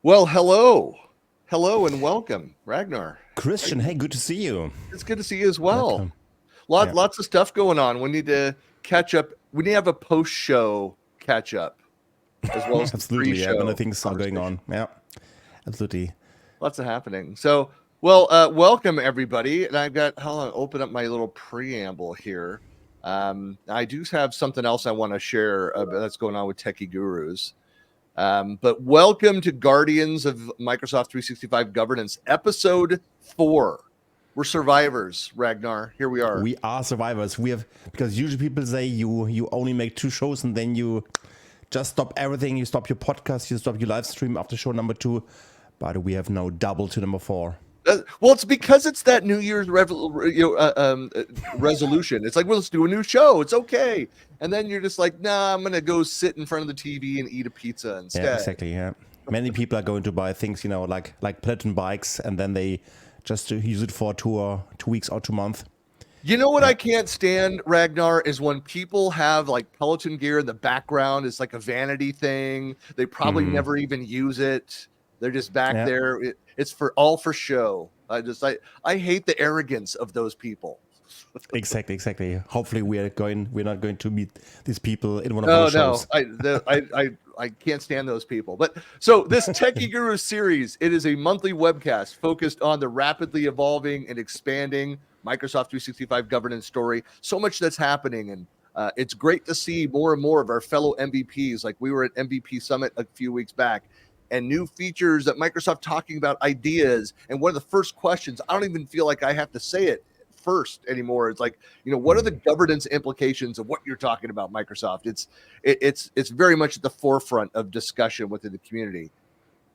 Well, hello, and welcome, Ragnar. Christian, hey, good to see you. It's good to see you as well. Welcome. Yeah. Lots of stuff going on. We need to catch up. We need to have a post-show catch up, as well as Absolutely, yeah. pre-show Many things are going on. conversation. Yeah, absolutely. Lots of happening. So, welcome everybody. And I'll open up my little preamble here. I do have something else I want to share that's going on with Techie Gurus. But welcome to Guardians of Microsoft 365 Governance, episode 4. We're survivors, Ragnar. Here we are. We are survivors. Because usually people say you only make 2 shows and then you just stop everything. You stop your podcast, you stop your live stream after show number 2. But we have now double to number 4. Well, it's because it's that New Year's resolution. It's like, well, let's do a new show. It's okay. And then you're just like, nah, I'm going to go sit in front of the TV and eat a pizza instead. Yeah, exactly. Yeah. Many people are going to buy things, like Peloton bikes, and then they just use it for 2 weeks or 2 months. You know what I can't stand, Ragnar, is when people have like Peloton gear in the background. It's like a vanity thing. They probably never even use it. They're just back there. It's all for show. I hate the arrogance of those people. Exactly. Hopefully we're not going to meet these people in one of our shows. I can't stand those people. But so this Techie Guru series, it is a monthly webcast focused on the rapidly evolving and expanding Microsoft 365 governance story. So much that's happening, and it's great to see more and more of our fellow MVPs. Like we were at MVP Summit a few weeks back, and new features that Microsoft talking about, ideas. And one of the first questions, I don't even feel like I have to say it first anymore. It's like, what are the governance implications of what you're talking about, Microsoft? It's very much at the forefront of discussion within the community.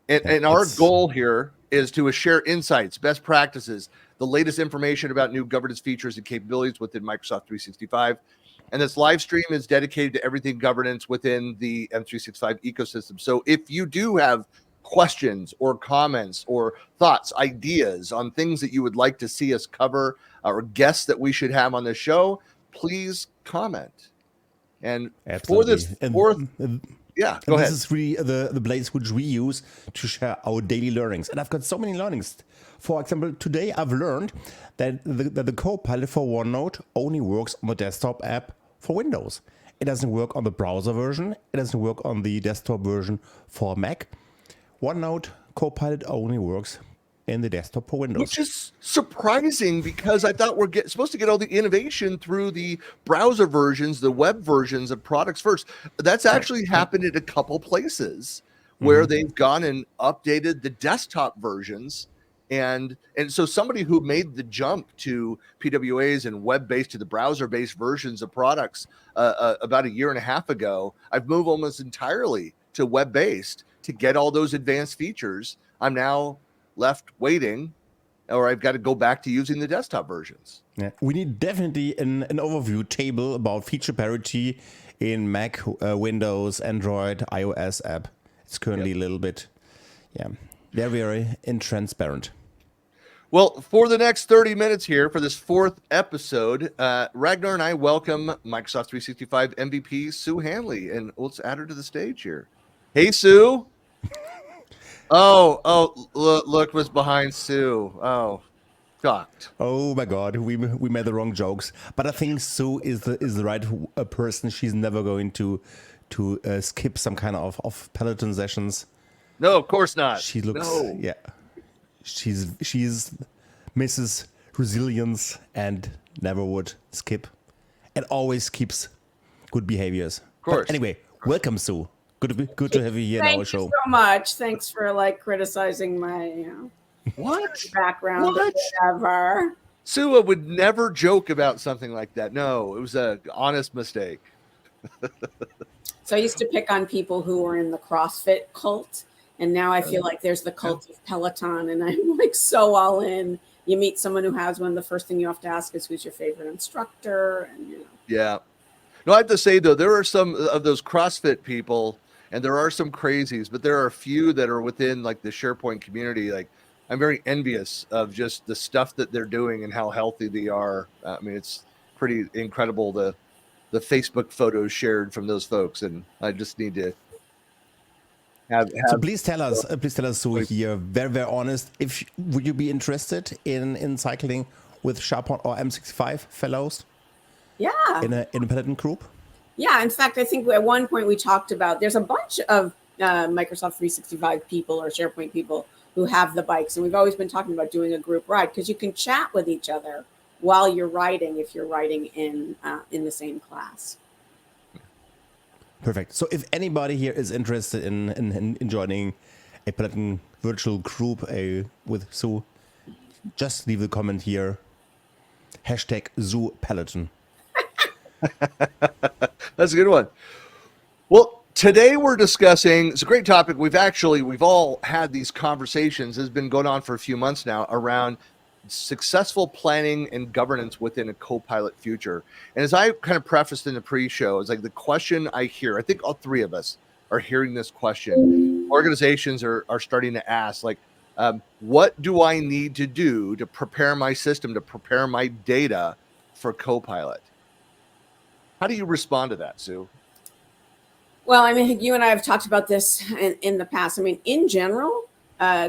And our goal here is to share insights, best practices, the latest information about new governance features and capabilities within Microsoft 365. And this live stream is dedicated to everything governance within the M365 ecosystem. So if you do have questions or comments or thoughts, ideas on things that you would like to see us cover or guests that we should have on the show, please comment. And Absolutely. for this fourth, go ahead. This is really the place which we use to share our daily learnings. And I've got so many learnings. For example, today I've learned that the Copilot for OneNote only works on the desktop app for Windows. It doesn't work on the browser version. It doesn't work on the desktop version for Mac. OneNote Copilot only works in the desktop for Windows. Which is surprising because I thought we're supposed to get all the innovation through the browser versions, the web versions of products first. That's actually happened at a couple places where they've gone and updated the desktop versions. And so somebody who made the jump to PWAs and web-based to the browser-based versions of products about a year and a half ago, I've moved almost entirely to web-based to get all those advanced features. I'm now left waiting, or I've got to go back to using the desktop versions. Yeah. We need definitely an overview table about feature parity in Mac, Windows, Android, iOS app. It's currently a little bit, very intransparent. Well, for the next 30 minutes here, for this fourth episode, Ragnar and I welcome Microsoft 365 MVP Sue Hanley, and let's add her to the stage here. Hey, Sue. Look what's behind Sue. Oh, shocked. Oh my God, we made the wrong jokes. But I think Sue is the right person. She's never going to skip some kind of Peloton sessions. No, of course not. She looks, she's Mrs. Resilience and never would skip, and always keeps good behaviors. Of course. But anyway, welcome, Sue. Good to have you here in our show. Thank you so much. Thanks for criticizing my background. Whatever. Sue would never joke about something like that. No, it was an honest mistake. So I used to pick on people who were in the CrossFit cult, and now I feel like there's the cult of Peloton, and I'm so all in. You meet someone who has one, the first thing you have to ask is who's your favorite instructor, and Yeah. No, I have to say though, there are some of those CrossFit people, and there are some crazies, but there are a few that are within the SharePoint community. I'm very envious of just the stuff that they're doing and how healthy they are. I mean, it's pretty incredible the Facebook photos shared from those folks, and I just need to So please tell us, so here, very, very honest, would you be interested in cycling with SharePoint or M365 fellows? Yeah. In a Peloton group? Yeah. In fact, I think at one point we talked about, there's a bunch of Microsoft 365 people or SharePoint people who have the bikes. And we've always been talking about doing a group ride because you can chat with each other while you're riding if you're riding in the same class. Perfect. So if anybody here is interested in joining a Peloton virtual group with Sue, just leave a comment here. #SuePeloton. That's a good one. Well, today we're discussing, it's a great topic. We've all had these conversations. It's been going on for a few months now around successful planning and governance within a Copilot future. And as I kind of prefaced in the pre-show, it's like the question I hear, I think all three of us are hearing this question. Organizations are starting to ask, like, what do I need to do to prepare my system, to prepare my data for Copilot? How do you respond to that, Sue? Well, I mean, you and I have talked about this in the past. I mean, in general,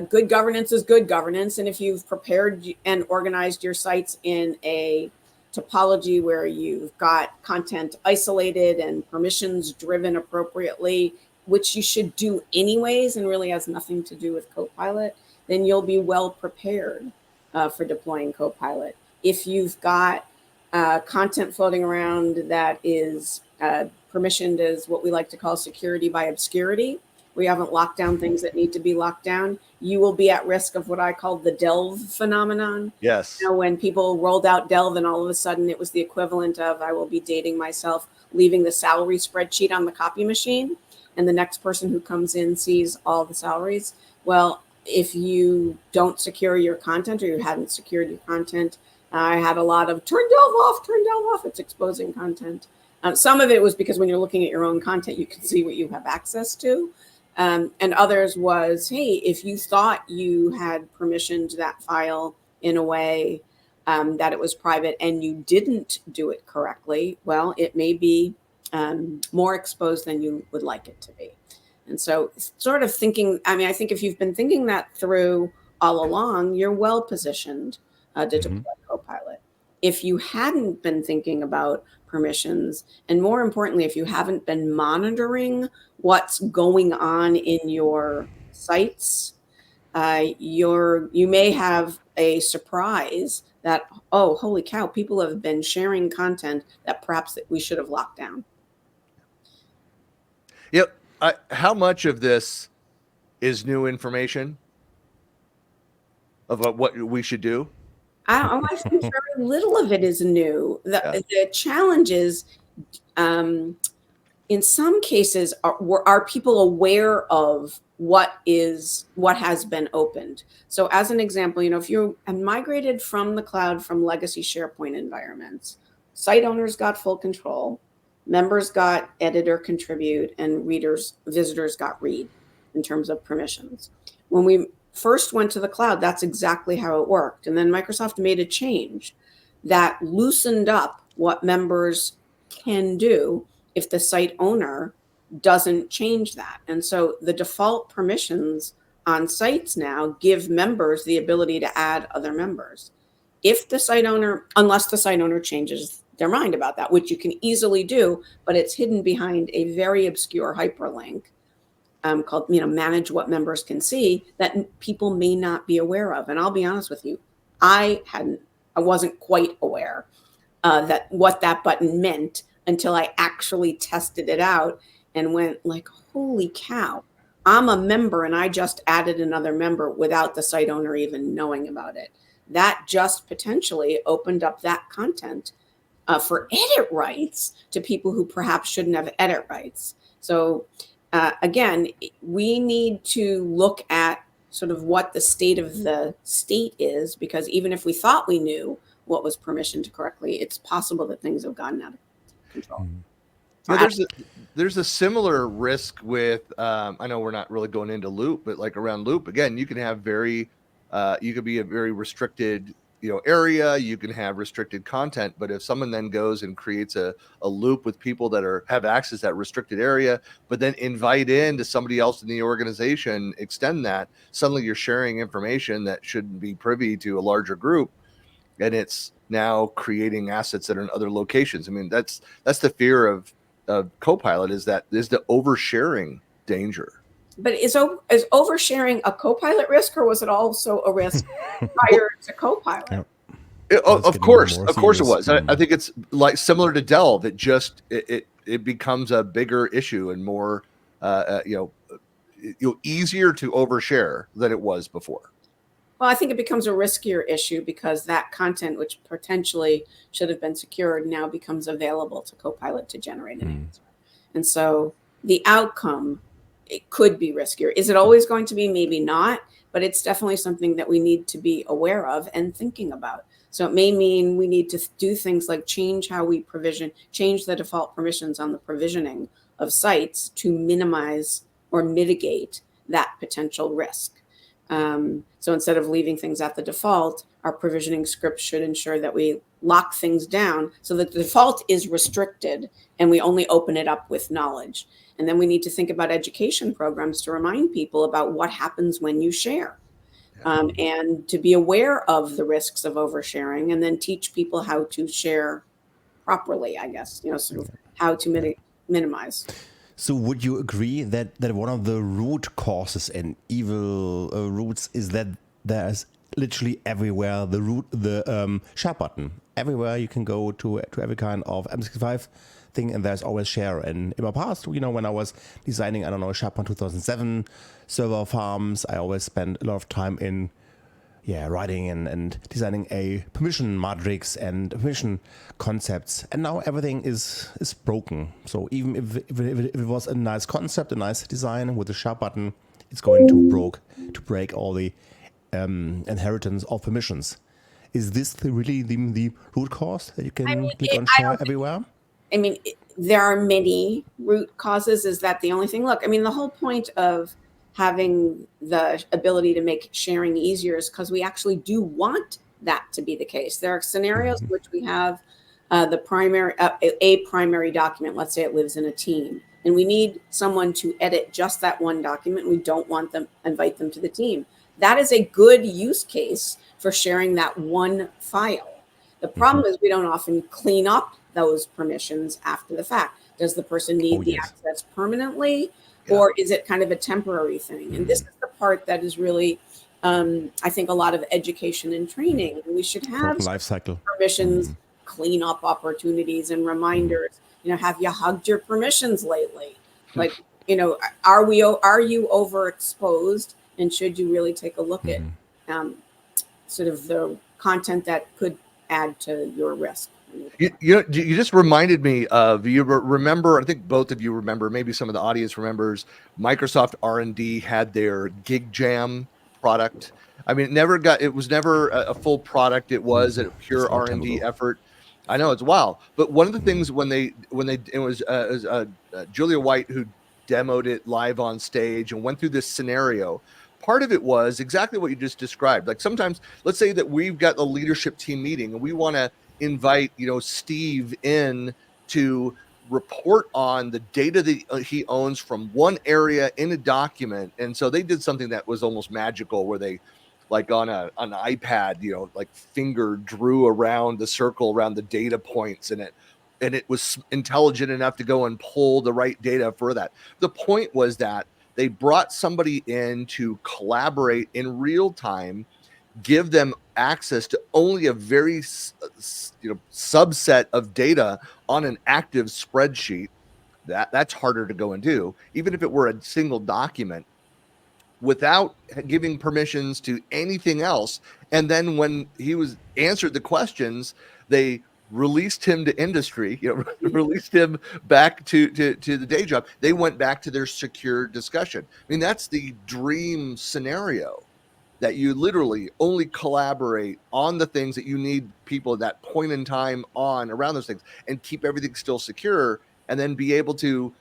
good governance is good governance. And if you've prepared and organized your sites in a topology where you've got content isolated and permissions driven appropriately, which you should do anyways and really has nothing to do with Copilot, then you'll be well prepared for deploying Copilot. If you've got content floating around that is permissioned as what we like to call security by obscurity, we haven't locked down things that need to be locked down, you will be at risk of what I call the Delve phenomenon. Yes. You know, when people rolled out Delve and all of a sudden it was the equivalent of, I will be dating myself, leaving the salary spreadsheet on the copy machine, and the next person who comes in sees all the salaries. Well, if you don't secure your content or you hadn't secured your content, I had a lot of turn Delve off, it's exposing content. Some of it was because when you're looking at your own content, you can see what you have access to. And others was, hey, if you thought you had permissioned that file in a way that it was private and you didn't do it correctly, well, it may be more exposed than you would like it to be. And so sort of thinking, I mean, I think if you've been thinking that through all along, you're well positioned to deploy Copilot. If you hadn't been thinking about permissions, and more importantly, if you haven't been monitoring what's going on in your sites, you may have a surprise that, oh, holy cow, people have been sharing content that perhaps that we should have locked down. Yep. How much of this is new information about what we should do? I think very little of it is new. The challenge is, in some cases, are people aware of what has been opened? So as an example, you know, if you have migrated from the cloud from legacy SharePoint environments, site owners got full control, members got edit or contribute, and visitors got read in terms of permissions. When we first went to the cloud, that's exactly how it worked. And then Microsoft made a change that loosened up what members can do if the site owner doesn't change that. And so the default permissions on sites now give members the ability to add other members. If the site owner, unless the site owner changes their mind about that, which you can easily do, but it's hidden behind a very obscure hyperlink called, you know, manage what members can see, that people may not be aware of. And I'll be honest with you, I wasn't quite aware that what that button meant until I actually tested it out and went like, holy cow, I'm a member and I just added another member without the site owner even knowing about it. That just potentially opened up that content for edit rights to people who perhaps shouldn't have edit rights. So again, we need to look at sort of what the state of the state is, because even if we thought we knew what was permissioned correctly, it's possible that things have gotten out of control. Yeah, there's a similar risk with, I know we're not really going into Loop, but like around Loop, again, you can have you could be a very restricted area, you can have restricted content. But if someone then goes and creates a loop with people that have access to that restricted area, but then invite in to somebody else in the organization, extend that, suddenly you're sharing information that shouldn't be privy to a larger group, and it's now creating assets that are in other locations. I mean, that's the fear of Copilot, is the oversharing danger. But is oversharing a Copilot risk, or was it also a risk prior to Copilot? Yeah. Of course it was. I think it's like similar to Delve. It just it becomes a bigger issue and more easier to overshare than it was before. Well, I think it becomes a riskier issue because that content, which potentially should have been secured, now becomes available to Copilot to generate an answer. And so the outcome, it could be riskier. Is it always going to be? Maybe not, but it's definitely something that we need to be aware of and thinking about. So it may mean we need to do things like change how we provision, change the default permissions on the provisioning of sites to minimize or mitigate that potential risk. So instead of leaving things at the default, our provisioning script should ensure that we lock things down so that the default is restricted and we only open it up with knowledge. And then we need to think about education programs to remind people about what happens when you share, and to be aware of the risks of oversharing, and then teach people how to share properly, I guess, sort of how to minimize. So would you agree that one of the root causes and evil roots is that there's literally everywhere the share button? Everywhere you can go to every kind of M365 thing, and there's always share. And in my past, when I was designing, SharePoint 2007 server farms, I always spent a lot of time in writing and designing a permission matrix and permission concepts. And now everything is broken. So even if it was a nice concept, a nice design with a share button, it's going to break all the inheritance of permissions. Is this really the root cause that you can click on share everywhere? There are many root causes. Is that the only thing? Look, the whole point of having the ability to make sharing easier is because we actually do want that to be the case. There are scenarios in which we have a primary document. Let's say it lives in a team, and we need someone to edit just that one document. We don't want them invite them to the team. That is a good use case for sharing that one file. The problem is we don't often clean up those permissions after the fact. Does the person need the access permanently, or is it kind of a temporary thing? And this is the part that is really, I think, a lot of education and training. We should have life cycle permissions, clean up opportunities, and reminders. Have you hugged your permissions lately? Like, are you overexposed? And should you really take a look at sort of the content that could add to your risk? You just reminded me of, you remember, I think both of you remember, maybe some of the audience remembers, Microsoft R&D had their Gig Jam product. It was never a full product. It was a pure R&D effort. I know, it's wild. But one of the things when it was Julia White who demoed it live on stage and went through this scenario. Part of it was exactly what you just described. Like sometimes, let's say that we've got a leadership team meeting and we want to invite, Steve in to report on the data that he owns from one area in a document. And so they did something that was almost magical, where they, like on an iPad, like finger drew around the circle around the data points, and it was intelligent enough to go and pull the right data for that. The point was that they brought somebody in to collaborate in real time, give them access to only a very subset of data on an active spreadsheet. That's harder to go and do, even if it were a single document, without giving permissions to anything else. And then when he was answered the questions, they released him to industry, released him back to the day job. They went back to their secure discussion. That's the dream scenario, that you literally only collaborate on the things that you need people at that point in time on around those things, and keep everything still secure, and then be able to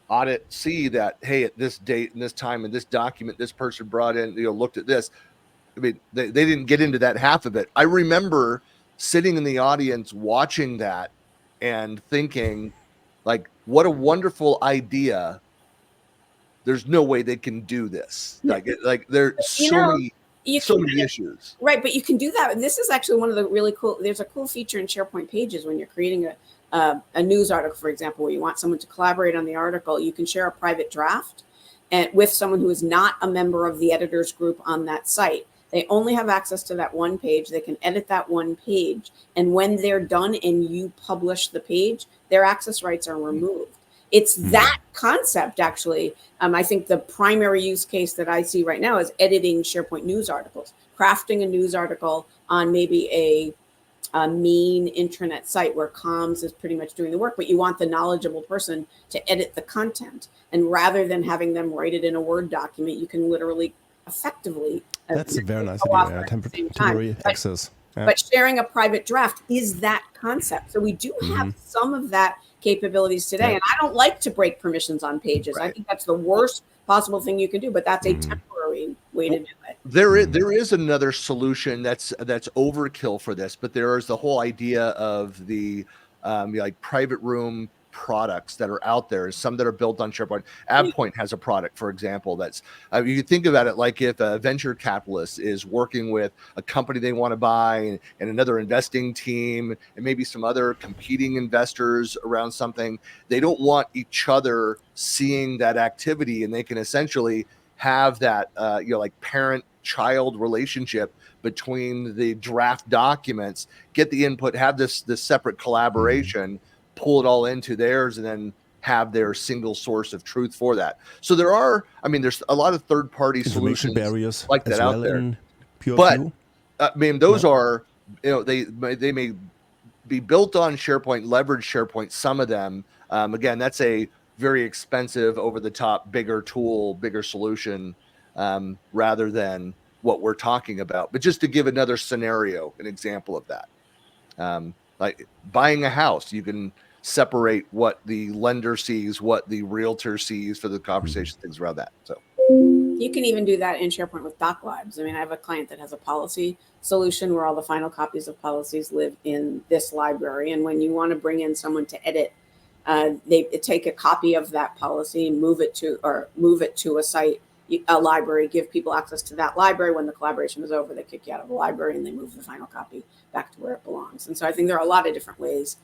audit, see that, hey, at this date and this time and this document, this person brought in, looked at this. I mean, they didn't get into that half of it. I remember sitting in the audience watching that and thinking, like, what a wonderful idea. There's no way they can do this. Like there's so many issues. Right, but you can do that. This is actually one of the really cool. There's a cool feature in SharePoint Pages when you're creating a news article, for example, where you want someone to collaborate on the article. You can share a private draft and with someone who is not a member of the editors group on that site. They only have access to that one page. They can edit that one page, and when they're done and you publish the page, their access rights are removed. It's that concept, actually. I think the primary use case that I see right now is editing SharePoint news articles, crafting a news article on maybe a main intranet site where comms is pretty much doing the work, but you want the knowledgeable person to edit the content. And rather than having them write it in a Word document, you can literally effectively. That's a very nice idea. Temporary access. Yeah. But sharing a private draft is that concept. So we do have some of that capabilities today. And I don't like to break permissions on pages. Right. I think that's the worst possible thing you can do, but that's a temporary way to do it. There is another solution that's overkill for this, but there is the whole idea of the like private room products that are out there, some that are built on SharePoint. AvePoint has a product, for example, that's you think about it like if a venture capitalist is working with a company they want to buy and another investing team and maybe some other competing investors around something, they don't want each other seeing that activity, and they can essentially have that like parent-child relationship between the draft documents, get the input, have this separate collaboration, pull it all into theirs, and then have their single source of truth for that. So there's a lot of third-party solutions barriers like that out there. But those are, they may be built on SharePoint, leverage SharePoint, some of them. Again, that's a very expensive, over-the-top, bigger tool, bigger solution, rather than what we're talking about. But just to give another scenario, an example of that. Like buying a house, you can separate what the lender sees, what the realtor sees for the conversation, things around that. So you can even do that in SharePoint with DocLibs. I mean, I have a client that has a policy solution where all the final copies of policies live in this library. And when you want to bring in someone to edit, they take a copy of that policy, move it to a site, a library, give people access to that library. When the collaboration is over, they kick you out of the library and they move the final copy back to where it belongs. And so I think there are a lot of different ways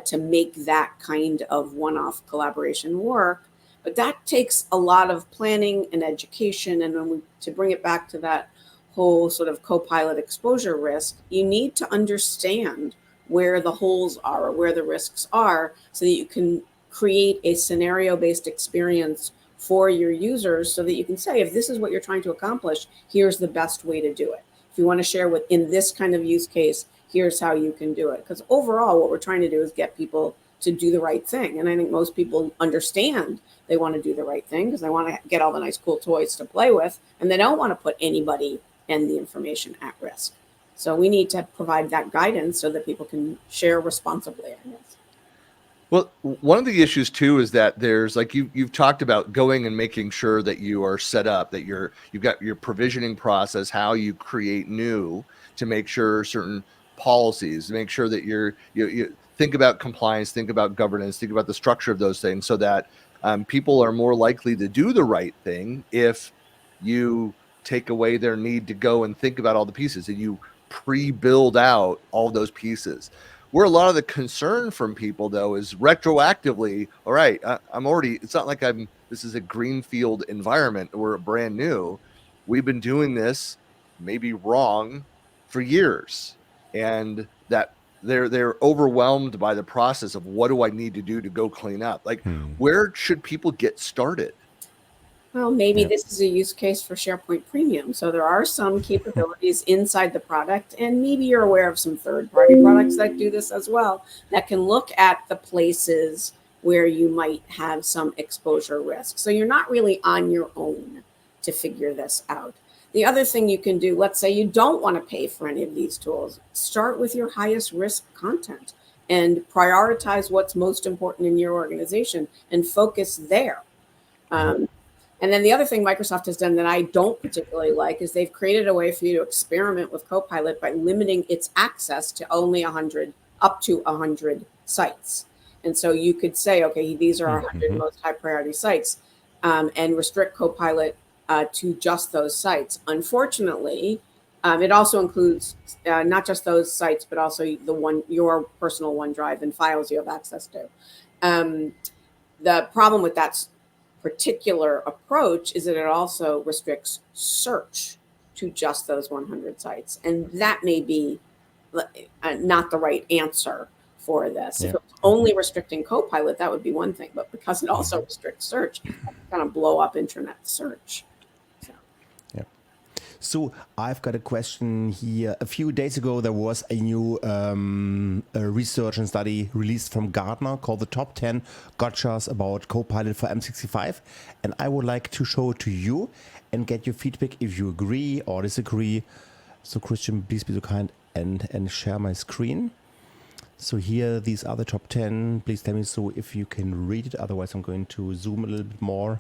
to make that kind of one-off collaboration work. But that takes a lot of planning and education. And to bring it back to that whole sort of Copilot exposure risk, you need to understand where the holes are or where the risks are so that you can create a scenario-based experience for your users so that you can say, if this is what you're trying to accomplish, here's the best way to do it. If you want to share in this kind of use case, here's how you can do it. Because overall, what we're trying to do is get people to do the right thing. And I think most people understand they want to do the right thing because they want to get all the nice, cool toys to play with, and they don't want to put anybody and the information at risk. So we need to provide that guidance so that people can share responsibly, I guess. Well, one of the issues too is that there's, like you've talked about, going and making sure that you are set up, that you've got your provisioning process, how you create new to make sure certain policies, make sure that you think about compliance, think about governance, think about the structure of those things, so that people are more likely to do the right thing if you take away their need to go and think about all the pieces and you pre-build out all those pieces. Where a lot of the concern from people, though, is retroactively, all right, it's not like this is a greenfield environment. We're brand new. We've been doing this maybe wrong for years. And that they're overwhelmed by the process of what do I need to do to go clean up? Like, where should people get started? Well, maybe this is a use case for SharePoint Premium. So there are some capabilities inside the product, and maybe you're aware of some third-party products that do this as well, that can look at the places where you might have some exposure risk. So you're not really on your own to figure this out. The other thing you can do, let's say you don't want to pay for any of these tools, start with your highest risk content and prioritize what's most important in your organization and focus there. And then the other thing Microsoft has done that I don't particularly like is they've created a way for you to experiment with Copilot by limiting its access to only 100, up to 100 sites. And so you could say, okay, these are our 100 most high priority sites, and restrict Copilot to just those sites. Unfortunately, it also includes not just those sites, but also your personal OneDrive and files you have access to. The problem with that particular approach is that it also restricts search to just those 100 sites. And that may be not the right answer for this. If it was only restricting Copilot, that would be one thing. But because it also restricts search, it kind of blow up internet search. So I've got a question here. A few days ago, there was a new research and study released from Gardner called the Top 10 Gotchas about Copilot for M365. And I would like to show it to you and get your feedback if you agree or disagree. So Christian, please be so kind and share my screen. So here, these are the top 10. Please tell me so if you can read it. Otherwise, I'm going to zoom a little bit more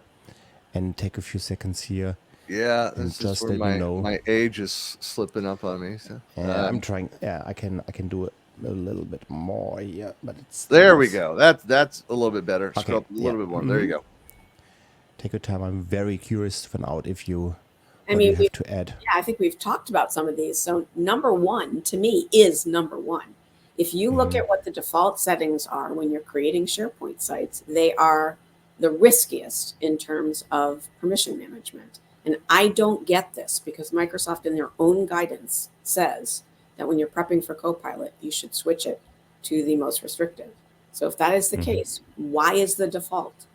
and take a few seconds here. Yeah, this is where my age is slipping up on me. So I'm trying. Yeah, I can do it a little bit more here, but it's there. We go. That's a little bit better. Okay, Scroll up a little bit more. There you go. Take your time. I'm very curious to find out if you. you have to add. Yeah, I think we've talked about some of these. So number one to me is number one. If you look at what the default settings are when you're creating SharePoint sites, they are the riskiest in terms of permission management. And I don't get this because Microsoft in their own guidance says that when you're prepping for Copilot, you should switch it to the most restrictive. So if that is the case, why is the default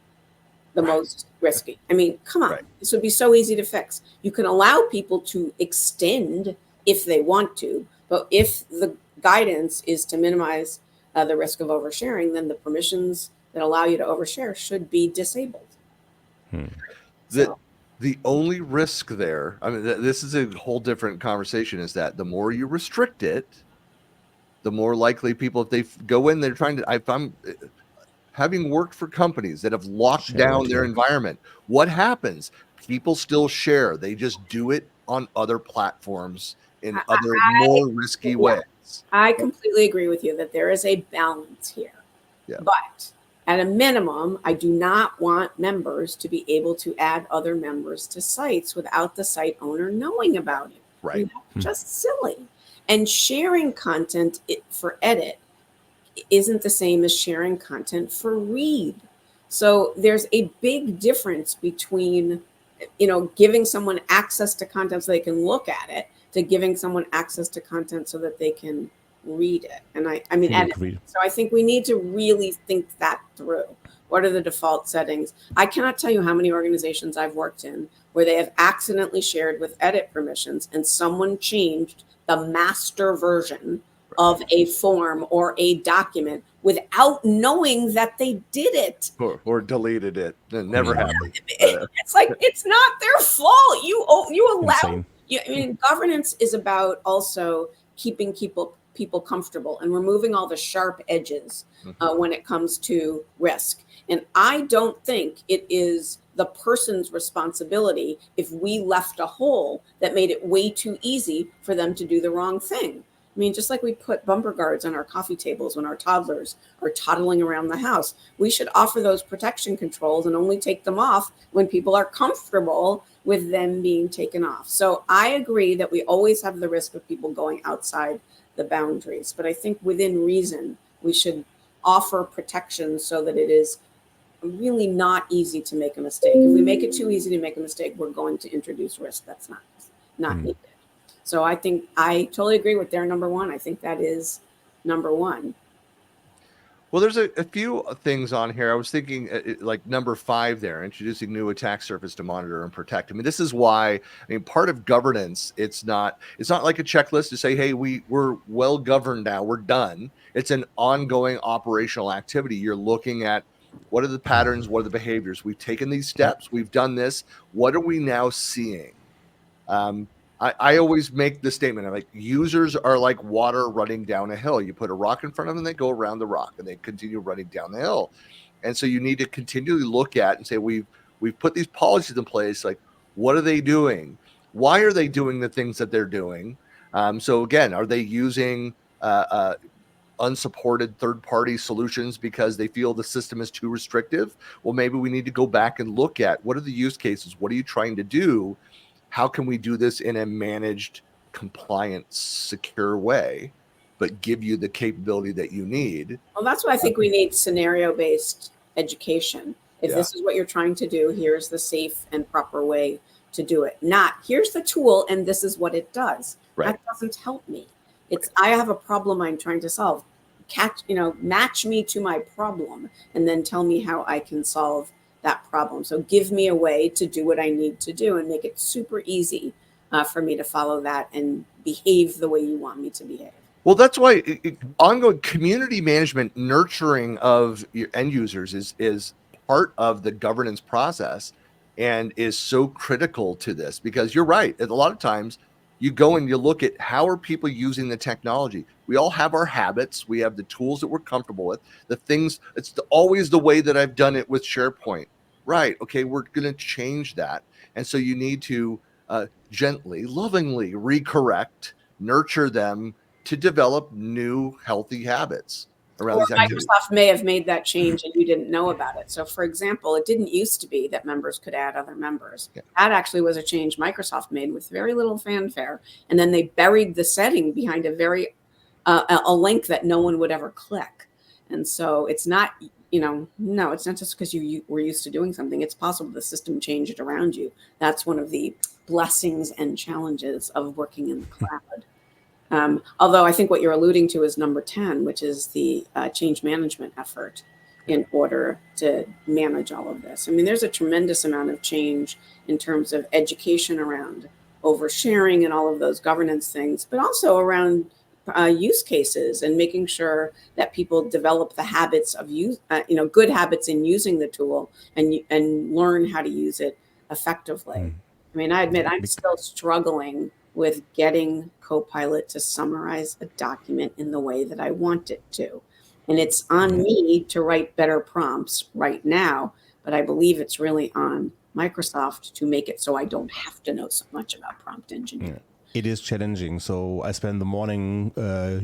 the most risky? I mean, come on, this would be so easy to fix. You can allow people to extend if they want to, but if the guidance is to minimize the risk of oversharing, then the permissions that allow you to overshare should be disabled. The only risk there, I mean, this is a whole different conversation, is that the more you restrict it, the more likely people, if they go in, they're trying to, if I'm having worked for companies that have locked down their environment, what happens? People still share. They just do it on other platforms in other more risky ways. I completely agree with you that there is a balance here. Yeah. But at a minimum, I do not want members to be able to add other members to sites without the site owner knowing about it. Right. That's just silly. And sharing content for edit isn't the same as sharing content for read. So there's a big difference between, giving someone access to content so they can look at it to giving someone access to content so that they can read it. And I mean, edit. So I think we need to really think that through. What are the default settings? I cannot tell you how many organizations I've worked in where they have accidentally shared with edit permissions and someone changed the master version of a form or a document without knowing that they did it. Or deleted it. It never happened. It's like, it's not their fault. You allow. I mean, governance is about also keeping people comfortable and removing all the sharp edges when it comes to risk. And I don't think it is the person's responsibility if we left a hole that made it way too easy for them to do the wrong thing. I mean, just like we put bumper guards on our coffee tables when our toddlers are toddling around the house, we should offer those protection controls and only take them off when people are comfortable with them being taken off. So I agree that we always have the risk of people going outside the boundaries, but I think within reason, we should offer protection so that it is really not easy to make a mistake. If we make it too easy to make a mistake, we're going to introduce risk that's not needed. So I think I totally agree with their number one. I think that is number one. Well, there's a few things on here. I was thinking like number 5 there, introducing new attack surface to monitor and protect. I mean, this is why, part of governance, it's not like a checklist to say, hey, we're well governed now, we're done. It's an ongoing operational activity. You're looking at what are the patterns, what are the behaviors. We've taken these steps, we've done this. What are we now seeing? I always make the statement, I'm like, users are like water running down a hill. You put a rock in front of them, they go around the rock and they continue running down the hill. And so you need to continually look at and say, we've we've put these policies in place. Like, what are they doing? Why are they doing the things that they're doing? So again, are they using unsupported third-party solutions because they feel the system is too restrictive? Well, maybe we need to go back and look at what are the use cases? What are you trying to do? How can we do this in a managed, compliant, secure way, but give you the capability that you need? Well, that's why I think we need scenario-based education. If this is what you're trying to do, here's the safe and proper way to do it. Not, here's the tool and this is what it does. Right. That doesn't help me. It's, I have a problem I'm trying to solve. Match me to my problem and then tell me how I can solve that problem. So give me a way to do what I need to do and make it super easy for me to follow that and behave the way you want me to behave. Well, that's why ongoing community management, nurturing of your end users is part of the governance process and is so critical to this, because you're right. A lot of times you go and you look at how are people using the technology. We all have our habits. We have the tools that we're comfortable with. The things, always the way that I've done it with SharePoint. Right. Okay. We're going to change that. And so you need to gently, lovingly recorrect, nurture them to develop new healthy habits around Or these activities. Microsoft may have made that change and you didn't know about it. So for example, it didn't used to be that members could add other members. Yeah. That actually was a change Microsoft made with very little fanfare. And then they buried the setting behind a link that no one would ever click. And so it's not, no, it's not just because you were used to doing something. It's possible the system changed around you. That's one of the blessings and challenges of working in the cloud. Although I think what you're alluding to is number 10, which is the change management effort in order to manage all of this. I mean, there's a tremendous amount of change in terms of education around oversharing and all of those governance things, but also around use cases and making sure that people develop the habits of good habits in using the tool and learn how to use it effectively. I mean, I admit I'm still struggling with getting Copilot to summarize a document in the way that I want it to. And it's on me to write better prompts right now, but I believe it's really on Microsoft to make it so I don't have to know so much about prompt engineering. Yeah. It is challenging. So I spend the morning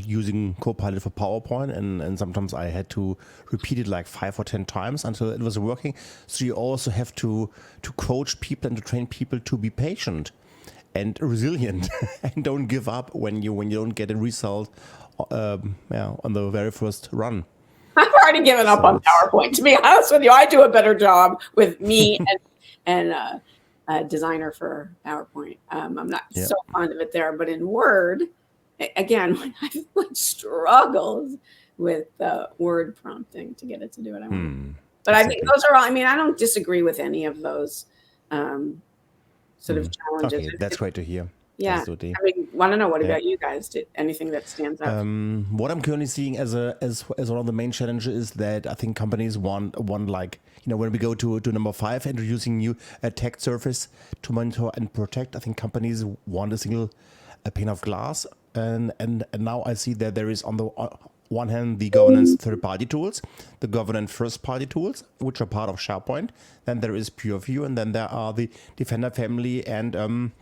using Copilot for PowerPoint, and sometimes I had to repeat it like 5 or 10 times until it was working. So you also have to coach people and to train people to be patient and resilient and don't give up when you don't get a result on the very first run. I've already given up on PowerPoint, to be honest with you. I do a better job with me and a designer for PowerPoint. I'm not so fond of it there, but in Word, again, I struggled with word prompting to get it to do what I want. But I think those are all, I mean, I don't disagree with any of those sort of challenges. Okay, that's great to hear. Yeah. Absolutely. I mean, want to know, what about you guys? Anything that stands out? What I'm currently seeing as one of the main challenges is that I think companies want like, when we go to number 5, introducing new tech surface to monitor and protect, I think companies want a single pane of glass. And now I see that there is on the one hand the governance third-party tools, the governance first-party tools, which are part of SharePoint. Then there is PureView, and then there are the Defender family and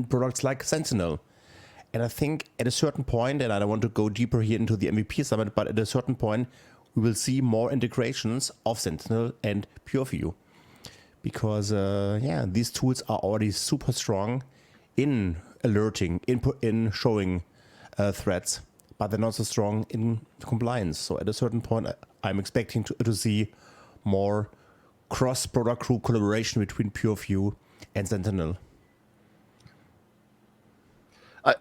products like Sentinel. And I think at a certain point, and I don't want to go deeper here into the MVP Summit, but at a certain point, we will see more integrations of Sentinel and PureView. Because, these tools are already super strong in alerting, in showing threats, but they're not so strong in compliance. So at a certain point, I'm expecting to see more cross-product group collaboration between PureView and Sentinel.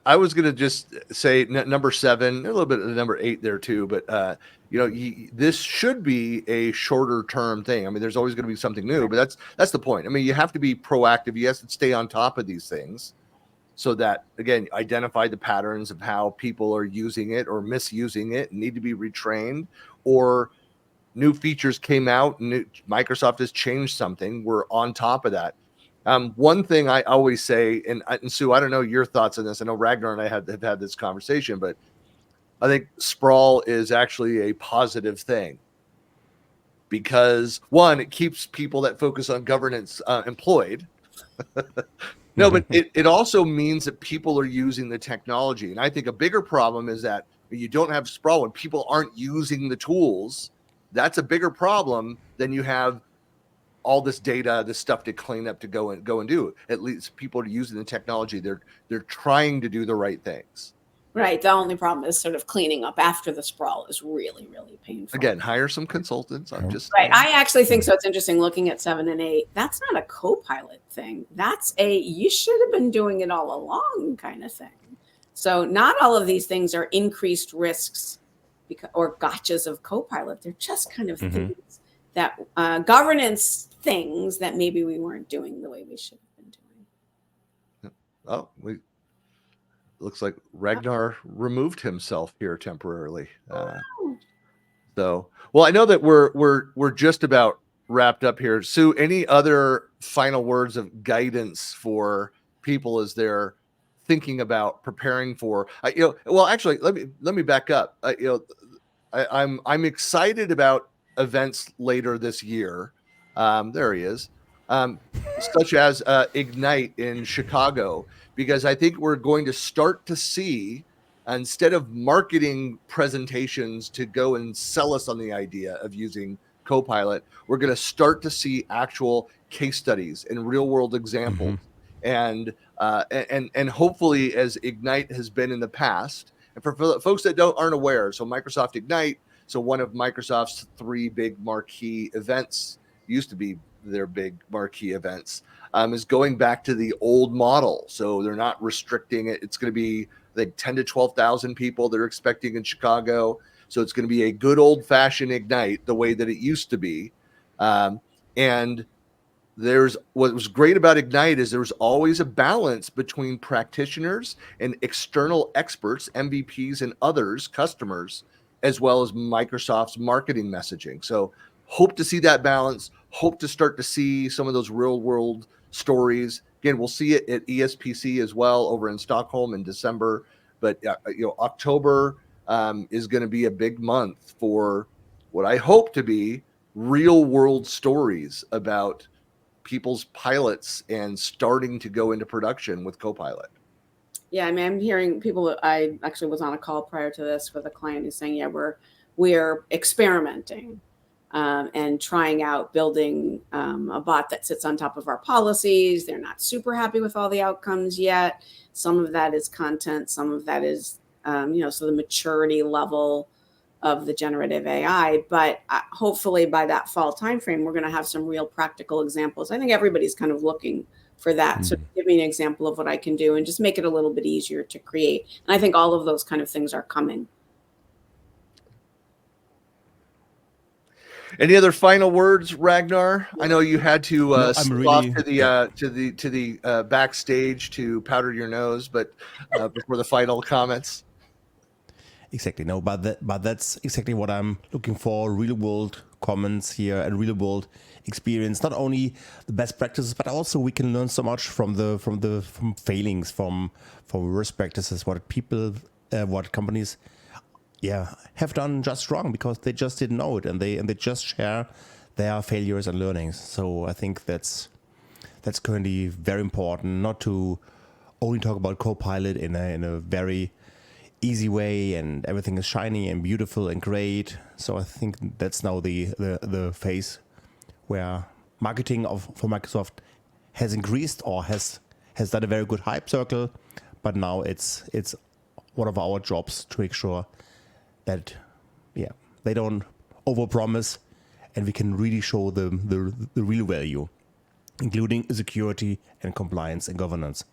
I was going to just say number 7, a little bit of number 8 there too, but this should be a shorter term thing. I mean, there's always going to be something new, but that's the point. I mean, you have to be proactive. You have to stay on top of these things so that, again, identify the patterns of how people are using it or misusing it and need to be retrained, or new features came out and Microsoft has changed something. We're on top of that. One thing I always say, and Sue, I don't know your thoughts on this. I know Ragnar and I have had this conversation, but I think sprawl is actually a positive thing because one, it keeps people that focus on governance employed. No, but it also means that people are using the technology. And I think a bigger problem is that you don't have sprawl when people aren't using the tools. That's a bigger problem than you have all this data, this stuff to clean up, to go and do. At least people are using the technology. They're trying to do the right things. Right. The only problem is sort of cleaning up after the sprawl is really, really painful. Again, hire some consultants. I'm just right. I actually think so. It's interesting looking at 7 and 8. That's not a Copilot thing. That's a you should have been doing it all along kind of thing. So not all of these things are increased risks or gotchas of Copilot. They're just kind of things that governance things that maybe we weren't doing the way we should have been doing. Oh, looks like Ragnar removed himself here temporarily. So, well, I know that we're just about wrapped up here. Sue, any other final words of guidance for people as they're thinking about preparing for? Well, actually, let me back up. I'm excited about events later this year. There he is. Such as Ignite in Chicago, because I think we're going to start to see, instead of marketing presentations to go and sell us on the idea of using Copilot, we're going to start to see actual case studies and real world examples. And hopefully, as Ignite has been in the past, and for folks that aren't aware, so Microsoft Ignite, so one of Microsoft's 3 big marquee events, used to be their big marquee events, is going back to the old model. So they're not restricting it. It's going to be, I think, 10 to 12,000 people they're expecting in Chicago. So it's going to be a good old fashioned Ignite, the way that it used to be. And what was great about Ignite is there was always a balance between practitioners and external experts, MVPs and others, customers, as well as Microsoft's marketing messaging. So hope to see that balance, hope to start to see some of those real world stories. Again, we'll see it at ESPC as well over in Stockholm in December. But October is going to be a big month for what I hope to be real world stories about people's pilots and starting to go into production with Copilot. Yeah, I mean, I'm hearing people. I actually was on a call prior to this with a client who's saying, "Yeah, we're experimenting and trying out building a bot that sits on top of our policies. They're not super happy with all the outcomes yet. Some of that is content. Some of that is, so the maturity level of the generative AI. But hopefully by that fall timeframe, we're going to have some real practical examples. I think everybody's kind of looking for that. So give me an example of what I can do and just make it a little bit easier to create. And I think all of those kind of things are coming. Any other final words, Ragnar? I know you had to off to the backstage to powder your nose, but before the final comments. Exactly. No, but that's exactly what I'm looking for. Real world comments here and real world experience. Not only the best practices, but also we can learn so much from failings, from worst practices, what companies have done just wrong because they just didn't know it, and they just share their failures and learnings. So I think that's currently very important, not to only talk about Copilot in a very easy way and everything is shiny and beautiful and great. So I think that's now the phase where marketing for Microsoft has increased or has done a very good hype circle, but now it's one of our jobs to make sure that they don't overpromise and we can really show the real value, including security and compliance and governance.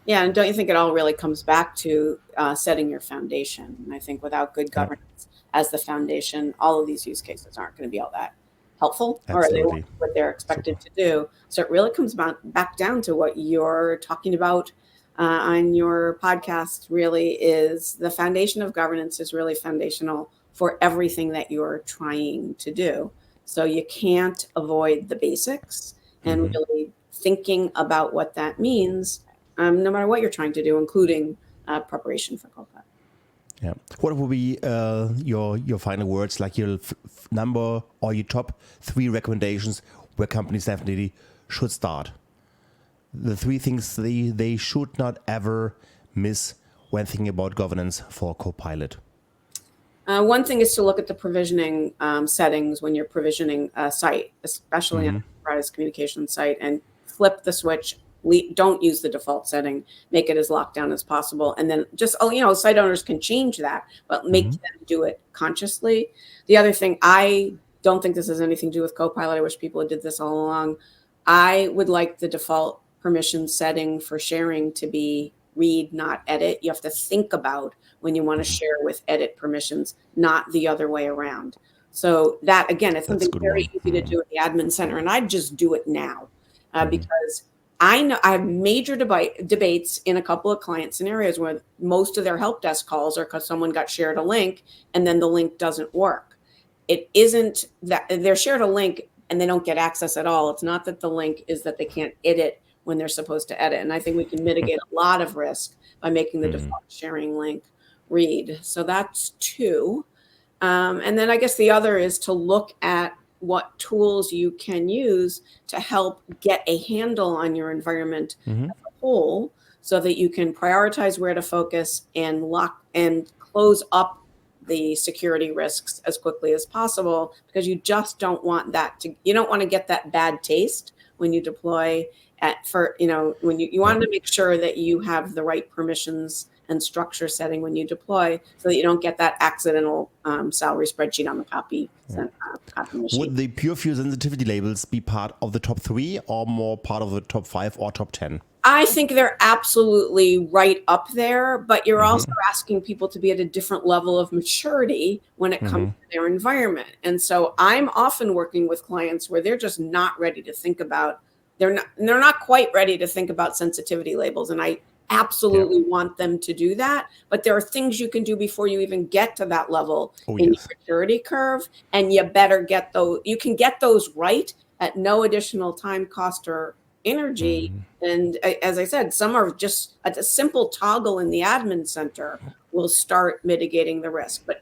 Yeah, and don't you think it all really comes back to setting your foundation? And I think without good governance as the foundation, all of these use cases aren't going to be all that helpful, Absolutely. or what they're expected to do. So it really comes back down to what you're talking about on your podcast. Really, is the foundation of governance is really foundational for everything that you're trying to do. So you can't avoid the basics and really thinking about what that means. No matter what you're trying to do, including preparation for Copilot. Yeah. What would be your final words, like your number or your top 3 recommendations where companies definitely should start? The 3 things they should not ever miss when thinking about governance for Copilot. One thing is to look at the provisioning settings when you're provisioning a site, especially an enterprise communication site, and flip the switch. Don't use the default setting. Make it as locked down as possible. And then just, site owners can change that, but make them do it consciously. The other thing, I don't think this has anything to do with Copilot. I wish people did this all along. I would like the default permission setting for sharing to be read, not edit. You have to think about when you want to share with edit permissions, not the other way around. So that, again, it's something very easy to do at the admin center. And I'd just do it now because I know I have major debates in a couple of client scenarios where most of their help desk calls are because someone got shared a link and then the link doesn't work. It isn't that they're shared a link and they don't get access at all. It's not that the link is that they can't edit when they're supposed to edit. And I think we can mitigate a lot of risk by making the default sharing link read. So that's 2. And then I guess the other is to look at what tools you can use to help get a handle on your environment as a whole so that you can prioritize where to focus and lock and close up the security risks as quickly as possible, because you just don't want you don't want to get that bad taste when you deploy when you want to make sure that you have the right permissions and structure setting when you deploy so that you don't get that accidental salary spreadsheet on the copy machine. Would the pure view sensitivity labels be part of the top 3 or more part of the top 5 or top 10? I think they're absolutely right up there, but you're also asking people to be at a different level of maturity when it comes to their environment. And so I'm often working with clients where they're just not ready to think about, they're not quite ready to think about sensitivity labels. And I absolutely want them to do that. But there are things you can do before you even get to that level in your maturity curve. And you better get those, you can get those right at no additional time, cost, or energy. And as I said, some are just a simple toggle in the admin center will start mitigating the risk, but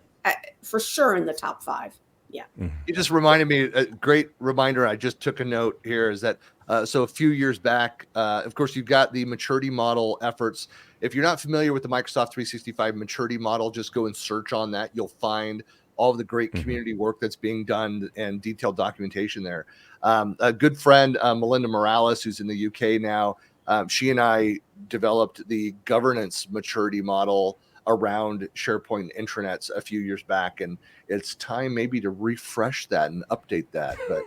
for sure in the top 5. Yeah. You just reminded me, a great reminder. I just took a note here is that, so a few years back, of course, you've got the maturity model efforts. If you're not familiar with the Microsoft 365 maturity model, just go and search on that. You'll find all of the great community work that's being done and detailed documentation there. A good friend, Melinda Morales, who's in the UK now, she and I developed the governance maturity model around SharePoint intranets a few years back, and it's time maybe to refresh that and update that. But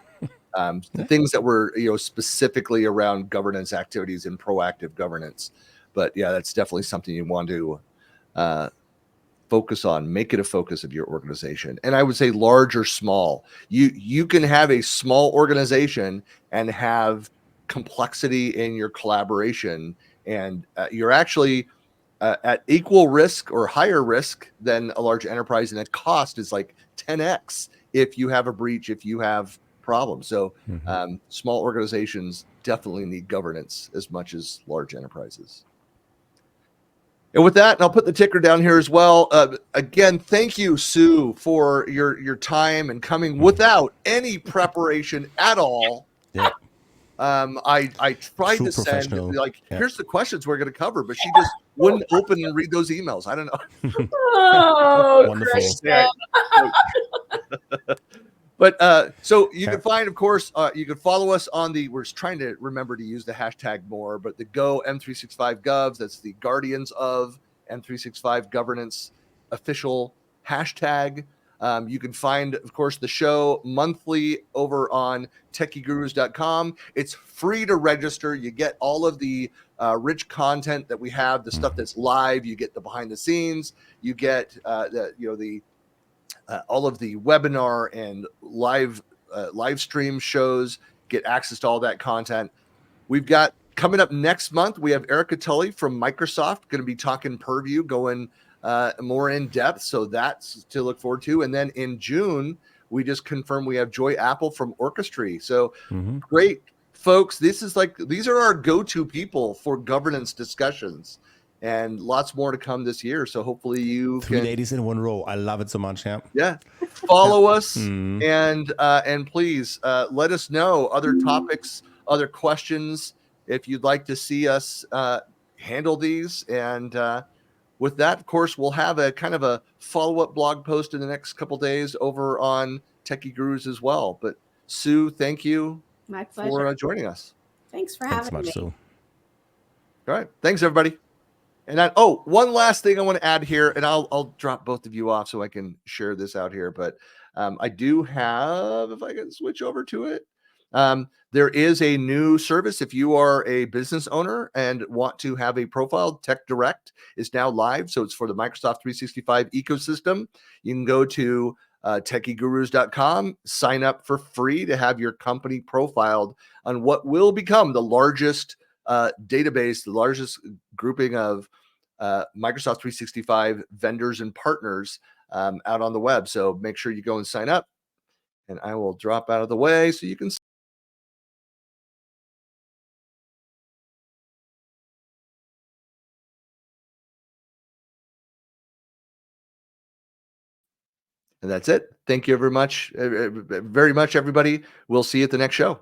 the things that were specifically around governance activities and proactive governance. But yeah, that's definitely something you want to focus on. Make it a focus of your organization. And I would say large or small. You can have a small organization and have complexity in your collaboration, and you're actually at equal risk or higher risk than a large enterprise, and that cost is like 10x if you have a breach, if you have problems. So small organizations definitely need governance as much as large enterprises. And with that, and I'll put the ticker down here as well. Again, thank you, Sue, for your time and coming without any preparation at all. Yeah. I tried to send here's the questions we're going to cover, but she just wouldn't open and read those emails. I don't know. Oh, wonderful. Yeah. But so you can find, of course, you can follow us on we're trying to remember to use the hashtag more, but the Go M365 Govs, that's the Guardians of M365 Governance official hashtag. You can find, of course, the show monthly over on techiegurus.com. It's free to register. You get all of the rich content that we have, the stuff that's live. You get the behind the scenes. You get all of the webinar and live stream shows. Get access to all that content. We've got coming up next month. We have Erica Tully from Microsoft going to be talking Purview, going more in depth. So that's to look forward to. And then in June, we just confirmed we have Joy Apple from Orchestry. So great folks. These are our go-to people for governance discussions. and lots more to come this year. So hopefully you 3 can, ladies in one row. I love it so much. yeah, follow us Mm. and please let us know other topics, other questions, if you'd like to see us handle these. And with that, of course, we'll have a kind of a follow-up blog post in the next couple days over on Techie Gurus as well. But Sue, thank you My pleasure. for joining us. Thanks for Thanks so having much, me. Sue. All right. Thanks, everybody. And one last thing I want to add here, and I'll drop both of you off so I can share this out here. But I do have, if I can switch over to it, there is a new service. If you are a business owner and want to have a profile, Tech Direct is now live. So it's for the Microsoft 365 ecosystem. You can go to techiegurus.com, sign up for free to have your company profiled on what will become the largest database, the largest grouping of Microsoft 365 vendors and partners out on the web. So make sure you go and sign up, and I will drop out of the way so you can. And that's it. Thank you very much, everybody. We'll see you at the next show.